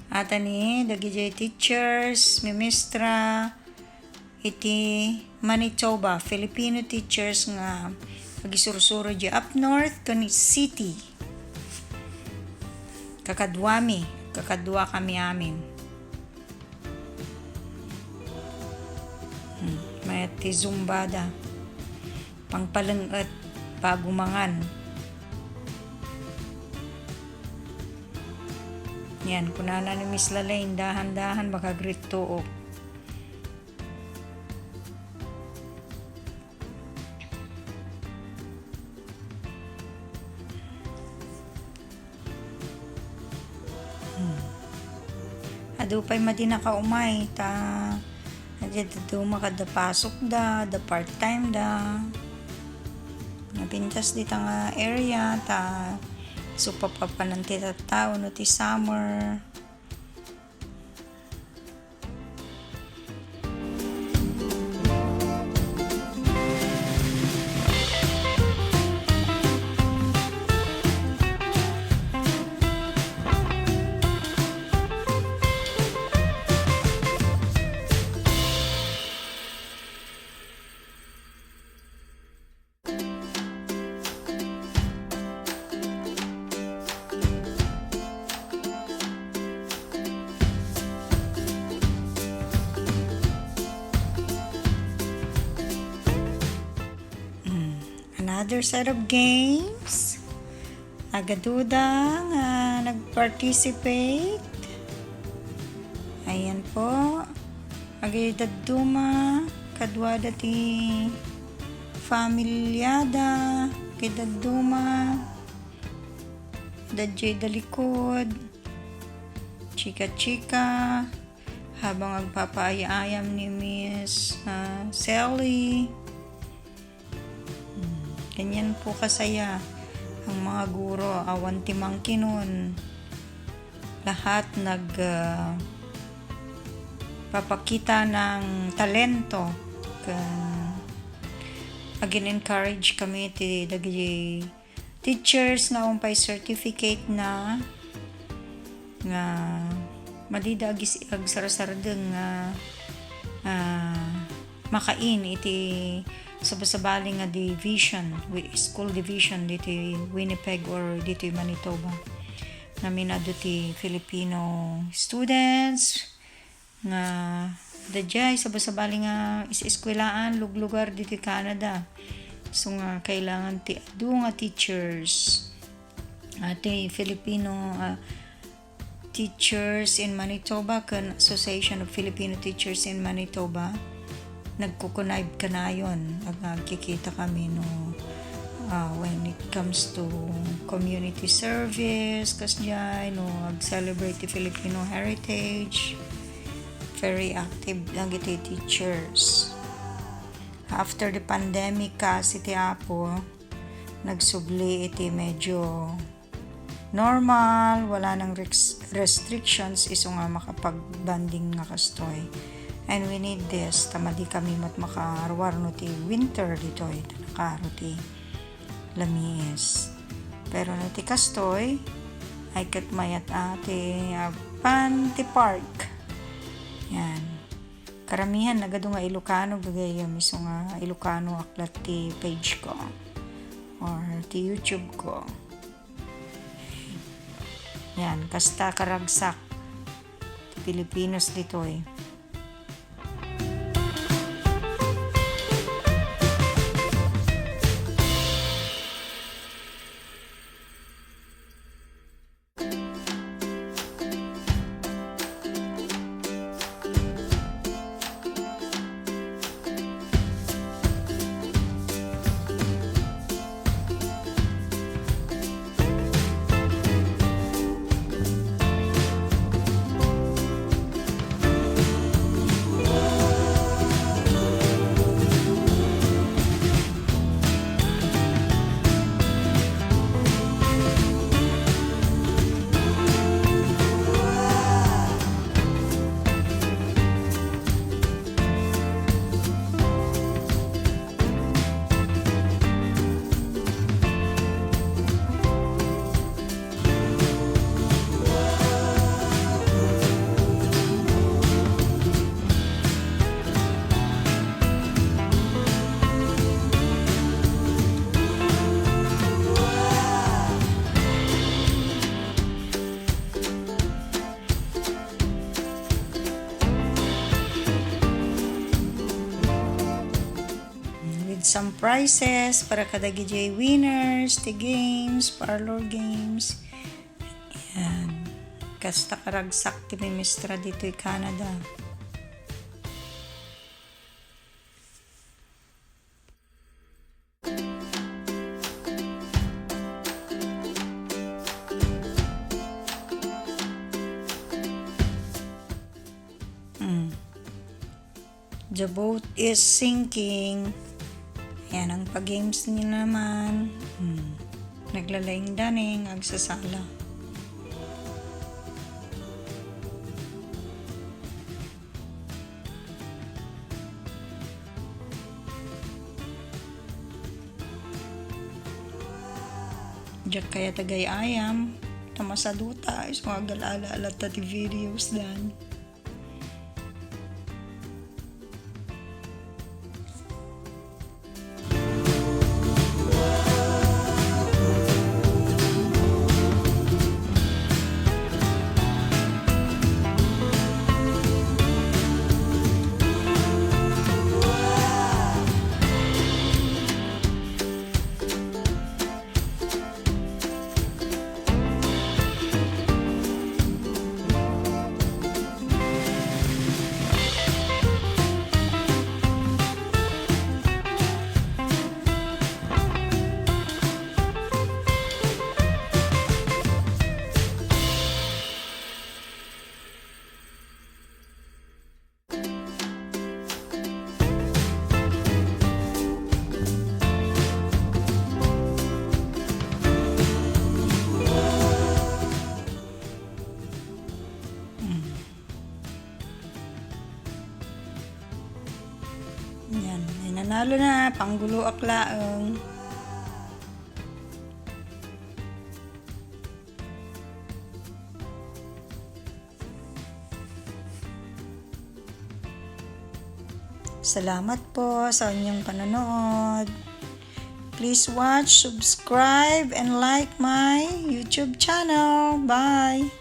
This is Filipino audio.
Atani dagiti teachers mimistra iti Manitoba, Filipino teachers nga agisursuro di up north to ni city. Kakadwa kami amin. May ti zumbada pangpalenget pagumangan. Yan, kunana ni Miss Lalaine, dahan-dahan baka grade 2 o. Adupay madi nakaumay, dito makadapasok da part-time da. Napintas dito nga area, so papapanan ti tao no ti summer. Another set of games. Agaduda nga nag-participate. Ayan po. Agidaduma kadwa dati familyada kidaduma dadjay dalikod chika-chika habang agpapaayam ni Miss Sally. Ganyan po kasaya ang mga guro, awan timangki nun. Lahat papakita ng talento. Agin-encourage kami ti dagi teachers na umpay certificate na nga madida agsarasardeng makain iti sabasabali nga division, school division dito Winnipeg or dito Manitoba. Naminado ti Filipino students nga dadjay sabasabali nga is-eskwelaan luglugar dito Canada. So nga kailangan ti adu nga teachers ti Filipino teachers in Manitoba kan Association of Filipino Teachers in Manitoba nagkukunaib ka na yun. Nagkikita kami when it comes to community service kasjay celebrate the Filipino heritage. Very active lang iti teachers. After the pandemic kasi ti Apo nagsubli iti medyo normal, wala nang restrictions iso nga makapag-banding nga kastoy. And we need this. Tamadi kami makaruar no ti winter dito. Nakaro ti lamis. Pero no ti kastoy, ay katmayat ati pan ti park. Yan. Karamihan nagado nga Ilocano. Gagaya miso nga Ilocano aklat ti page ko. Or ti YouTube ko. Yan. Kasta karagsak. Ti Pilipinos dito some prizes para kada GJ winners, the games, parlor games. Yan. Kasta karagsak ti Mistra dito i Canada. The boat is sinking. Ayan ang pag-games niya naman. Naglalaying daning, agsasala. Diyak kaya tagay ayam. Tamasaduta. Is mga galala-alat tati videos dan. Yan, may nanalo na, panggulo aklaang. Salamat po sa inyong panonood. Please watch, subscribe, and like my YouTube channel. Bye!